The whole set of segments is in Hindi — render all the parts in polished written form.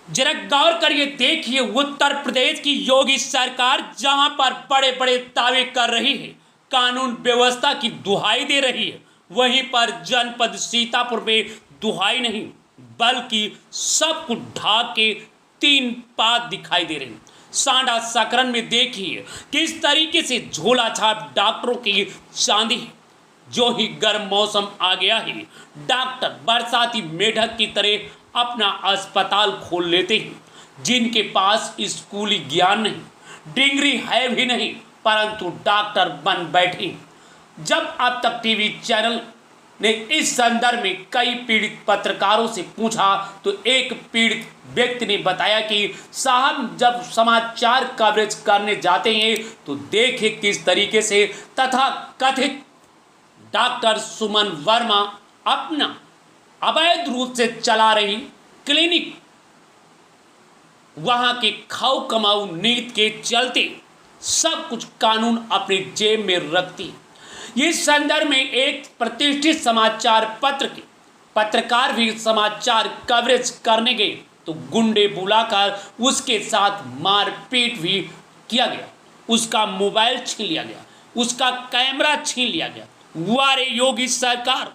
जरा गौर करिए, देखिए उत्तर प्रदेश की योगी सरकार जहां पर बड़े बड़े दावे कर रही है, कानून व्यवस्था की दुहाई दे रही है, वहीं पर जनपद सीतापुर में दुहाई नहीं बल्कि सब कुछ ढाक के तीन पात दिखाई दे रहे हैं। सांडा सकरन में देखिए किस तरीके से झोला छाप डॉक्टरों की चांदी है। जो ही गर्म मौसम आ गया है, डॉक्टर बरसाती मेढक की तरह अपना अस्पताल खोल लेते हैं। जिनके पास स्कूली ज्ञान नहीं, डिग्री है भी नहीं, परंतु डॉक्टर बन बैठे। जब अब तक टीवी चैनल ने इस संदर्भ में कई पीड़ित पत्रकारों से पूछा तो एक पीड़ित व्यक्ति ने बताया कि साहब, जब समाचार कवरेज करने जाते हैं तो देखे किस तरीके से तथा कथित डॉक्टर सुमन वर्मा अपना अवैध रूप से चला रही क्लिनिक, वहां के खाओ कमाऊ नीति के चलते सब कुछ कानून अपनी जेब में रखती। इस संदर्भ में एक प्रतिष्ठित समाचार पत्र के पत्रकार भी समाचार कवरेज करने गए तो गुंडे बुलाकर उसके साथ मारपीट भी किया गया, उसका मोबाइल छीन लिया गया, उसका कैमरा छीन लिया गया। वारे योगी सरकार,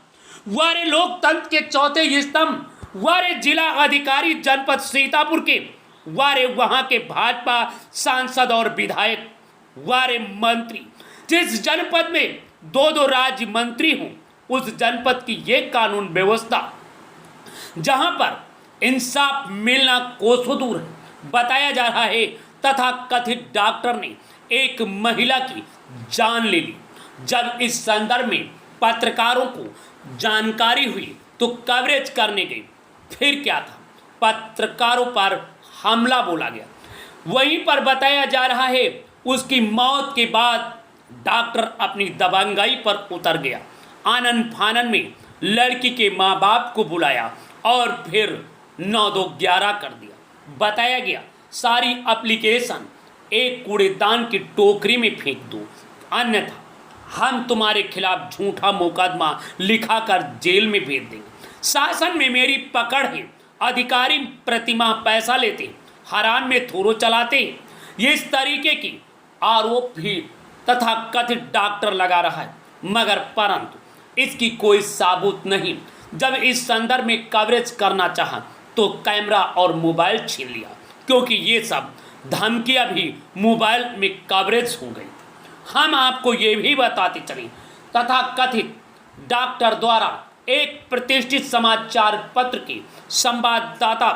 वारे लोकतंत्र के चौथे स्तंभ, वारे जिला अधिकारी जनपद सीतापुर के, वारे वहां के भाजपा सांसद और विधायक, वारे मंत्री। जिस जनपद में दो दो राज्य मंत्री हों, उस जनपद की ये कानून व्यवस्था जहां पर इंसाफ मिलना कोसों दूर है, बताया जा रहा है। तथा कथित डॉक्टर ने एक महिला की जान ले ली। जब इस संदर्भ में पत्रकारों को जानकारी हुई तो कवरेज करने गई। फिर क्या था, पत्रकारों पर हमला बोला गया। वहीं पर बताया जा रहा है उसकी मौत के बाद डॉक्टर अपनी दबंगाई पर उतर गया। आनन फानन में लड़की के माँ बाप को बुलाया और फिर 9-2-11 कर दिया। बताया गया सारी एप्लीकेशन एक कूड़ेदान की टोकरी में फेंक दो, अन्यथा हम तुम्हारे खिलाफ झूठा मुकदमा लिखाकर जेल में भेज देंगे। शासन में मेरी पकड़ है, अधिकारी प्रतिमाह पैसा लेते, हरान में थोरो चलाते। इस तरीके की आरोप भी तथा कथित डॉक्टर लगा रहा है, मगर परंतु इसकी कोई सबूत नहीं। जब इस संदर्भ में कवरेज करना चाहा तो कैमरा और मोबाइल छीन लिया, क्योंकि ये सब धमकियां भी मोबाइल में कवरेज हो गई। हम आपको ये भी बताते चलें, तथा कथित डॉक्टर द्वारा एक प्रतिष्ठित समाचार पत्र के संवाददाता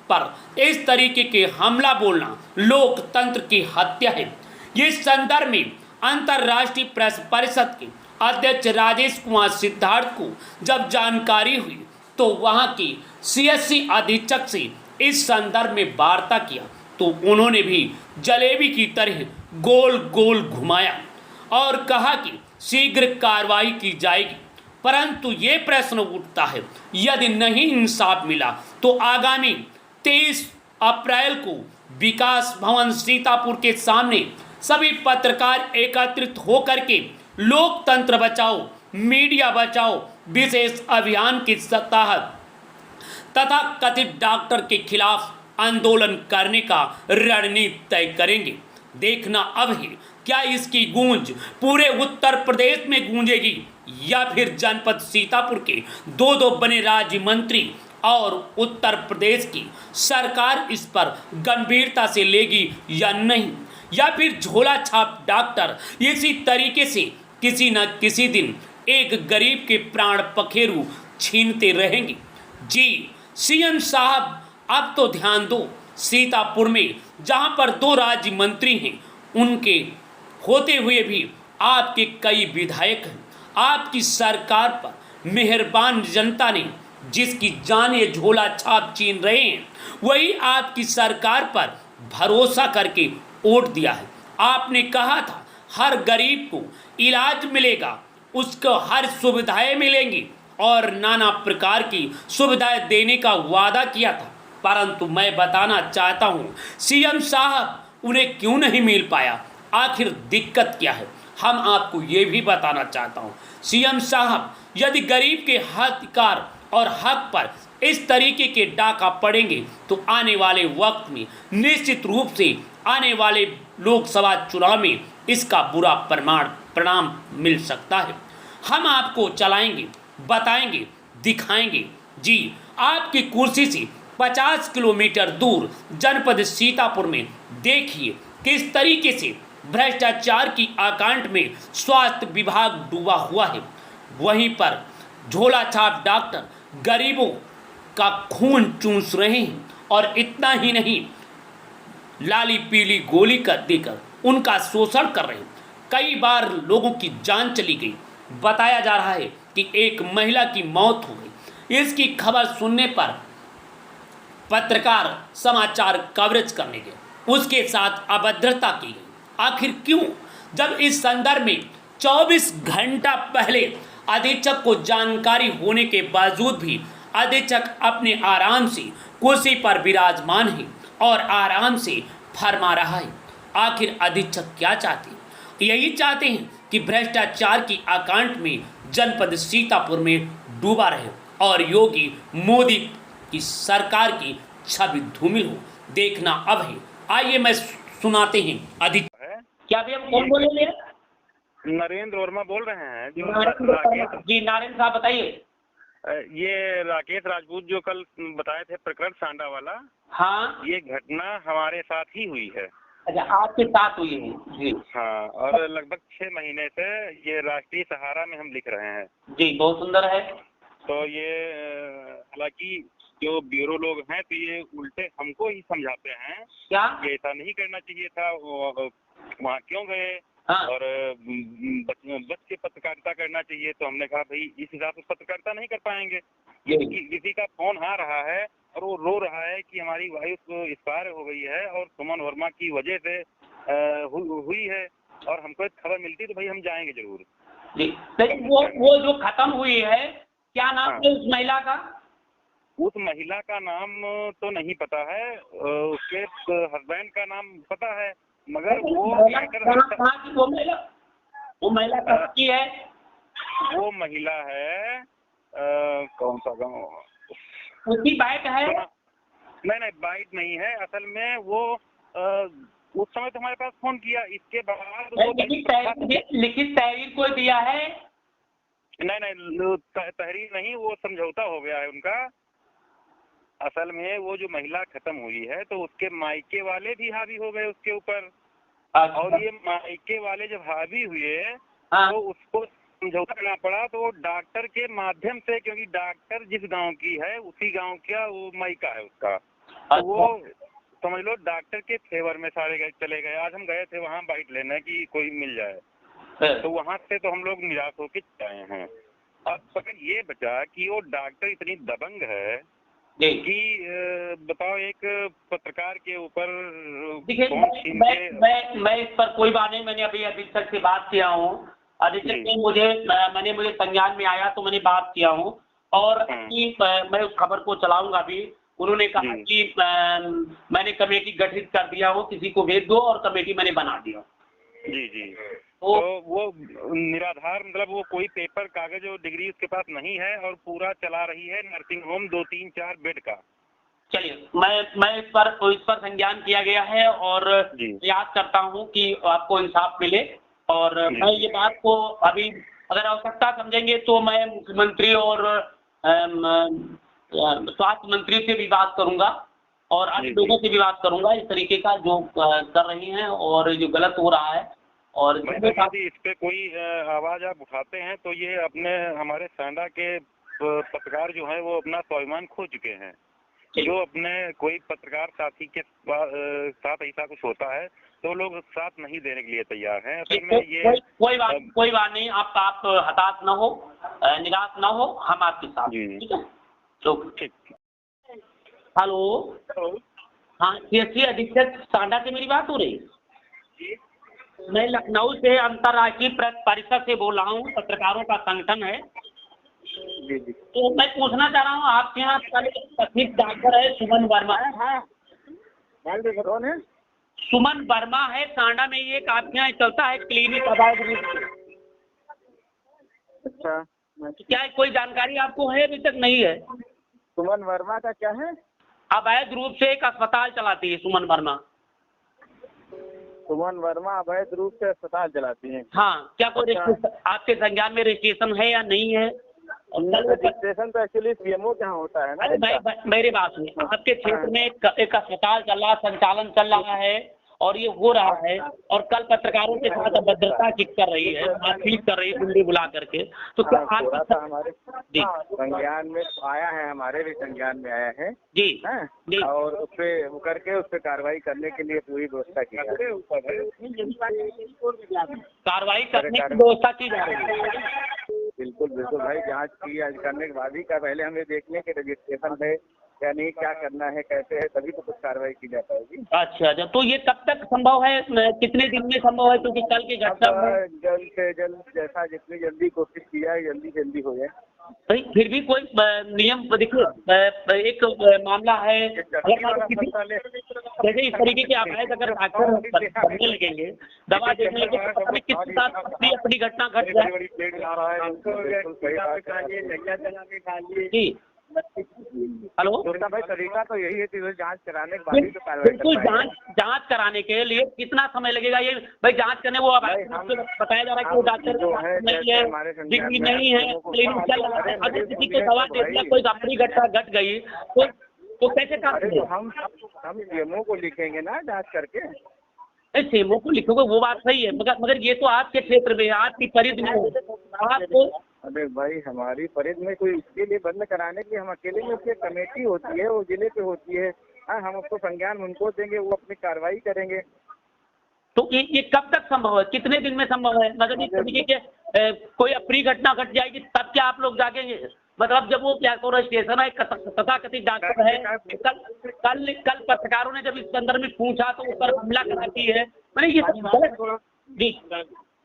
पर इस तरीके के हमला बोलना लोकतंत्र की हत्या है। इस संदर्भ में अंतर्राष्ट्रीय प्रेस परिषद के अध्यक्ष राजेश कुमार सिद्धार्थ को जब जानकारी हुई तो वहां की सीएससी अधीक्षक से इस संदर्भ में वार्ता किया तो उन्होंने भी जलेबी की तरह गोल गोल घुमाया और कहा कि शीघ्र कार्रवाई की जाएगी। परंतु ये प्रश्न उठता है, यदि नहीं इंसाफ मिला तो आगामी 23 अप्रैल को विकास भवन सीतापुर के सामने सभी पत्रकार एकत्रित होकर के लोकतंत्र बचाओ मीडिया बचाओ विशेष अभियान के तहत तथा कथित डॉक्टर के खिलाफ आंदोलन करने का रणनीति तय करेंगे। देखना अब है क्या इसकी गूंज पूरे उत्तर प्रदेश में गूंजेगी या फिर जनपद सीतापुर के दो दो बने राज्य मंत्री और उत्तर प्रदेश की सरकार इस पर गंभीरता से लेगी या नहीं, या फिर झोला छाप डॉक्टर इसी तरीके से किसी न किसी दिन एक गरीब के प्राण पखेरु छीनते रहेंगे। जी सीएम साहब, अब तो ध्यान दो, सीतापुर में जहां पर दो राज्य मंत्री हैं, उनके होते हुए भी आपके कई विधायक हैं। आपकी सरकार पर मेहरबान जनता ने जिसकी जान ये झोला छाप छीन रहे हैं, वही आपकी सरकार पर भरोसा करके वोट दिया है। आपने कहा था हर गरीब को इलाज मिलेगा, उसको हर सुविधाएं मिलेंगी और नाना प्रकार की सुविधाएं देने का वादा किया था। परंतु मैं बताना चाहता हूँ सीएम साहब, उन्हें क्यों नहीं मिल पाया, आखिर दिक्कत क्या है, हम आपको ये भी बताना चाहता हूँ। सीएम साहब, यदि गरीब के हितकार और हक पर इस तरीके के डाका पड़ेंगे तो आने वाले वक्त में निश्चित रूप से आने वाले लोकसभा चुनाव में इसका बुरा परिणाम मिल सकता है। हम आपको चलाएंगे, बताएंगे, दिखाएंगे। जी, आपकी कुर्सी से 50 किलोमीटर दूर जनपद सीतापुर में देखिए किस तरीके से भ्रष्टाचार की आकांड में स्वास्थ्य विभाग डूबा हुआ है। वहीं पर झोला छाप डॉक्टर गरीबों का खून चूस रहे हैं और इतना ही नहीं, लाली पीली गोली कर देकर उनका शोषण कर रहे हैं। कई बार लोगों की जान चली गई। बताया जा रहा है कि एक महिला की मौत हो गई। इसकी खबर सुनने पर पत्रकार समाचार कवरेज करने गए, उसके साथ अभद्रता की गई। आखिर क्यों? जब इस संदर्भ में 24 घंटा पहले अधीक्षक को जानकारी होने के बावजूद भी अधीक्षक अपने आराम से कुर्सी पर विराजमान है और आराम से फरमा रहा है। आखिर अधीक्षक क्या चाहते हैं? यही चाहते हैं कि भ्रष्टाचार की आकांड में जनपद सीतापुर में डूबा रहे और योगी मोदी की सरकार की छवि धूमिल हो। देखना अब है। आइए मैं सुनाते हैं अधीक्षक। क्या भैया कौन बोल रहे हैं? नरेंद्र वर्मा बोल रहे हैं जी, नारायण साहब बताइए। ये राकेश राजपूत जो कल बताए थे प्रकरण सांडा वाला, हाँ, ये घटना हमारे साथ ही हुई है। अच्छा, आपके साथ हुई है जी? हाँ, और लगभग 6 महीने से ये राष्ट्रीय सहारा में हम लिख रहे हैं जी। बहुत सुंदर है। तो ये हालांकि जो ब्यूरो लोग हैं तो ये उल्टे हमको ही समझाते हैं क्या ये ऐसा नहीं करना चाहिए था, वहाँ क्यों गए, हाँ। और बच के पत्रकारिता करना चाहिए। तो हमने कहा भाई इस हिसाब से पत्रकारिता नहीं कर पाएंगे। किसी का फोन आ रहा है और वो रो रहा है कि हमारी वाइफ एक्सपायर हो गई है और सुमन वर्मा की वजह से हुई है, और हमको एक खबर मिलती तो भाई हम जाएंगे जरूर जी। वो जो खत्म हुई है, क्या नाम है उस महिला का? उस महिला का नाम तो नहीं पता है, उसके हस्बैंड का नाम पता है, मगर वो महिला की है? वो महिला है कौन सा गाँव? उसकी बाइट है? नहीं बाइट नहीं है। असल में वो उस समय तो हमारे पास फोन किया, इसके बाद लिखित तहरीर को दिया है? नहीं तहरीर नहीं, वो समझौता हो गया है उनका। असल में वो जो महिला खत्म हुई है तो उसके मायके वाले भी हावी हो गए उसके ऊपर। और ये मायके वाले जब हावी हुए तो उसको समझौता करना पड़ा, तो डॉक्टर के माध्यम से, क्योंकि डॉक्टर जिस गांव की है उसी गांव का वो मायका है उसका, तो वो समझ लो डॉक्टर के फेवर में सारे चले गए। आज हम गए थे वहाँ बाइट लेने की कोई मिल जाए, तो वहाँ से तो हम लोग निराश होकर आए हैं। अब पकड़ ये बचा कि वो डॉक्टर इतनी दबंग है कि बताओ एक पत्रकार के ऊपर। देखिए, मैं इस पर कोई बात नहीं। मैंने अभी अधीक्षक से बात किया हूँ। अधीक्षक ने मुझे संज्ञान में आया तो मैंने बात किया हूँ और मैं उस खबर को चलाऊंगा भी। उन्होंने कहा कि मैंने कमेटी गठित कर दिया हो, किसी को भेज दो, और कमेटी मैंने बना दिया। जी। तो वो निराधार, मतलब वो कोई पेपर कागज और डिग्री उसके पास नहीं है और पूरा चला रही है नर्सिंग होम 2-3-4 बेड का। चलिए, मैं इस पर संज्ञान किया गया है और प्रयास करता हूं कि आपको इंसाफ मिले। और मैं ये बात को अभी अगर आवश्यकता समझेंगे तो मैं मुख्यमंत्री और स्वास्थ्य मंत्री से भी बात करूंगा और अन्य लोगों से भी बात करूंगा इस तरीके का जो कर रही हैं और जो गलत हो रहा है। और इस पे कोई आवाज आप उठाते हैं तो ये अपने हमारे सांडा के पत्रकार जो हैं वो अपना स्वाभिमान खो चुके हैं। जो अपने कोई पत्रकार साथी के साथ ऐसा कुछ होता है तो लोग साथ नहीं देने के लिए तैयार हैं। असल में ये कोई बात नहीं। आप हताश न हो, निराश न हो, हम आपके साथ। ठीक है, तो ठीक। हेलो, हाँ, सीएससी अधीक्षक सांडा से मेरी बात हो रही है? मैं लखनऊ से अंतर्राष्ट्रीय परिषद से बोल रहा हूँ, पत्रकारों का संगठन है। जी। तो मैं पूछना चाह रहा हूँ, आपके यहाँ कल कथित डॉक्टर है सुमन वर्मा है? हाँ, कौन है? सुमन वर्मा है, सांडा में ये आपके यहाँ चलता है क्लिनिक अवैध रूप से? अच्छा, क्या कोई जानकारी आपको है अभी तक? नहीं है। सुमन वर्मा का क्या है? अवैध रूप से एक अस्पताल चलाती है सुमन वर्मा। सुमन वर्मा अवैध रूप से अस्पताल चलाती हैं। हाँ, क्या कोई आपके संज्ञान में रजिस्ट्रेशन है या नहीं है? रजिस्ट्रेशन तो एक्चुअली सीएमओ के यहाँ होता है ना। अरे भाई मेरी बात सुनिए, आपके क्षेत्र में एक अस्पताल चल रहा, संचालन चल रहा है और ये हो रहा है, और कल पत्रकारों के साथ अभद्रता कर रही है, मारपीट कर रही है कुंडी बुला करके, तो क्या थोड़ा हमारे जी संज्ञान में आया है, हमारे भी संज्ञान में आया है जी जी, और उस पे वो करके उस पे कार्रवाई करने के लिए पूरी व्यवस्था की है। कार्रवाई करने की व्यवस्था की जा रही है। बिल्कुल बिल्कुल भाई, जांच की करने के बाद ही का पहले हमें देखने के रजिस्ट्रेशन है या नहीं, क्या करना है, कैसे है, तभी तो कुछ कार्रवाई की जा पाएगी। अच्छा, तो ये कब तक संभव है, कितने दिन में संभव है? क्योंकि कल की घटना में जल्द से जल्द, जैसा जितनी जल्दी कोशिश किया है जल्दी जल्दी हो जाए। भाई फिर भी कोई नियम देखिए, एक मामला है, अगर जैसे इस तरीके के अवैध अगर डॉक्टर बनने लगेंगे, दवा देने लगेंगे, तो किसके साथ अपनी घटना घट जाए। जी हेलो, भाई तरीका तो यही है कि जांच कराने के बाद ही तो कार्रवाई कर बिल्कुल। पाएंगे। जांच कराने के लिए कितना समय लगेगा ये भाई? जांच करने वो बताया जा रहा है कि वो डॉक्टर नहीं है, डिग्री नहीं है, क्लिनिक चल रहा है। अगर किसी को दवा दे दिया, कोई अपनी घटना घट गई तो कैसे अरे तो हम सीएमओ को लिखेंगे ना जांच करके। सीएमओ को लिखोगे वो बात सही है, मगर ये तो आपके क्षेत्र में, आपकी परिधि में आपको। अरे भाई हमारी परिधि में कोई इसके लिए बंद कराने की हम अकेले में, उसकी कमेटी होती है, वो जिले पे होती है। हाँ, हम उसको संज्ञान उनको देंगे, वो अपनी कार्रवाई करेंगे। तो ये कब तक संभव है, कितने दिन में संभव है? मतलब इस तरीके के कोई अप्रिय घटना घट जाएगी तब क्या आप लोग जागेंगे? मतलब जब वो क्या स्टेशन है, तथाकथित डॉक्टर है, कल पत्रकारों ने जब इस संदर्भ में पूछा तो उस पर हमला कराती है, मैंने ये गलत। जी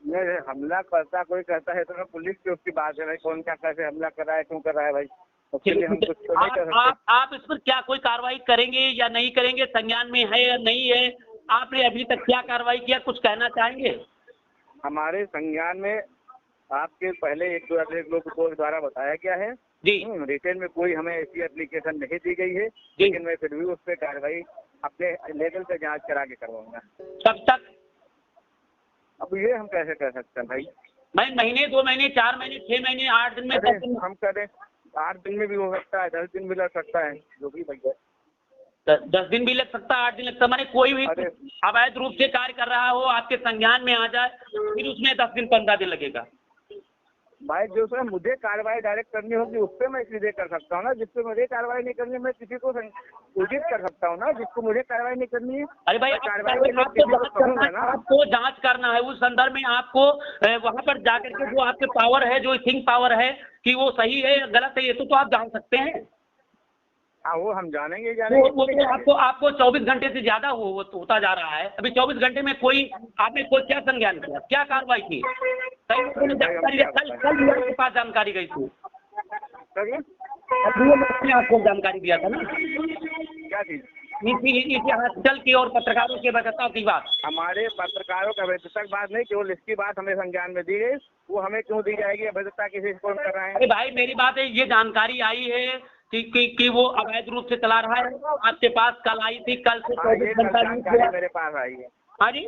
नहीं, हमला करता कोई कहता है तो पुलिस की उसकी बात है भाई, कौन क्या कैसे हमला कर रहा है, क्यों कर रहा है भाई, उसके लिए हम कुछ तो नहीं कर सकते। आप इस पर क्या कोई कार्रवाई करेंगे या नहीं करेंगे? संज्ञान में है या नहीं है? आपने अभी तक क्या कार्रवाई किया, कुछ कहना चाहेंगे? हमारे संज्ञान में आपके पहले एक दो लोगों को द्वारा बताया गया है जी, रिटेन में कोई हमें ऐसी एप्लीकेशन नहीं दी गई है, लेकिन मैं फिर भी उस पर कार्रवाई अपने लेवल से जांच करा के करवाऊंगा। कब तक? अब ये हम कैसे कर सकते हैं भाई? भाई महीने, 2 महीने, 4 महीने, 6 महीने, 8 दिन में, 10 दिन में? हम करें 8 दिन में भी हो सकता है, 10 दिन भी लग सकता है, जो भी भैया 10 दिन भी लग सकता है, 8 दिन लगता है। मैंने कोई भी अवैध रूप से कार्य कर रहा हो, आपके संज्ञान में आ जाए, फिर उसमें 10 दिन 15 दिन लगेगा। भाई जो सर मुझे कार्रवाई डायरेक्ट करनी होगी उस पर मैं सीधे कर सकता हूँ ना, जिसपे मुझे कार्रवाई नहीं करनी मैं किसी को सूचित कर सकता हूँ ना, जिसको मुझे कार्रवाई नहीं करनी है। अरे भाई आपको जांच करना है, उस संदर्भ में आपको वहां पर जाकर के जो आपके पावर है, जो थिंक पावर है कि वो सही है या गलत है, ये तो आप जान सकते हैं। हाँ, वो हम जानेंगे वो तो आपको 24 घंटे से ज्यादा होता जा रहा है। अभी 24 घंटे में आपने क्या संज्ञान किया, क्या कार्रवाई की? जानकारी कल के पास जानकारी गई थी, आपको जानकारी दिया था ना, क्या चीज? हॉस्पिटल की और पत्रकारों के वैधता की बात। हमारे पत्रकारों का वैधता की बात नहीं, केवल इसकी बात हमें संज्ञान में दी गई, वो हमें क्यों दी जाएगी? वैधता किसी को कर रहे हैं? अरे भाई मेरी बात है, ये जानकारी आई है कि वो अवैध रूप से चला रहा है, आपके पास कल आई थी, कल से 24 घंटा जानकारी मेरे पास आई है। हाँ जी,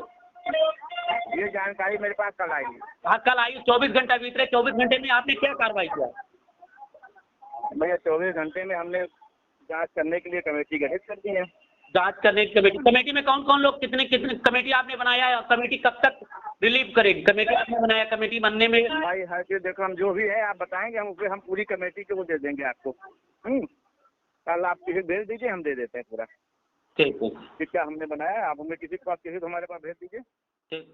ये जानकारी मेरे पास कल आई है। हाँ कल आई, 24 घंटा बीत रहे, 24 घंटे में आपने क्या कार्रवाई किया? भैया 24 घंटे में हमने जांच करने के लिए कमेटी गठित कर दी है। जांच करने की कमेटी में कौन कौन लोग, कितने कमेटी आपने बनाया है? कमेटी कब तक रिलीव करेगी? कमेटी आपने बनाया, कमेटी बनने में भाई हर चीज देखो, हम जो भी है आप बताएंगे, हम पूरी कमेटी को दे देंगे आपको। कल आप किसी भेज दीजिए, हम दे देते हैं पूरा। ठीक है, क्या हमने बनाया, आप हमें किसी को हमारे पास भेज दीजिए। ठीक।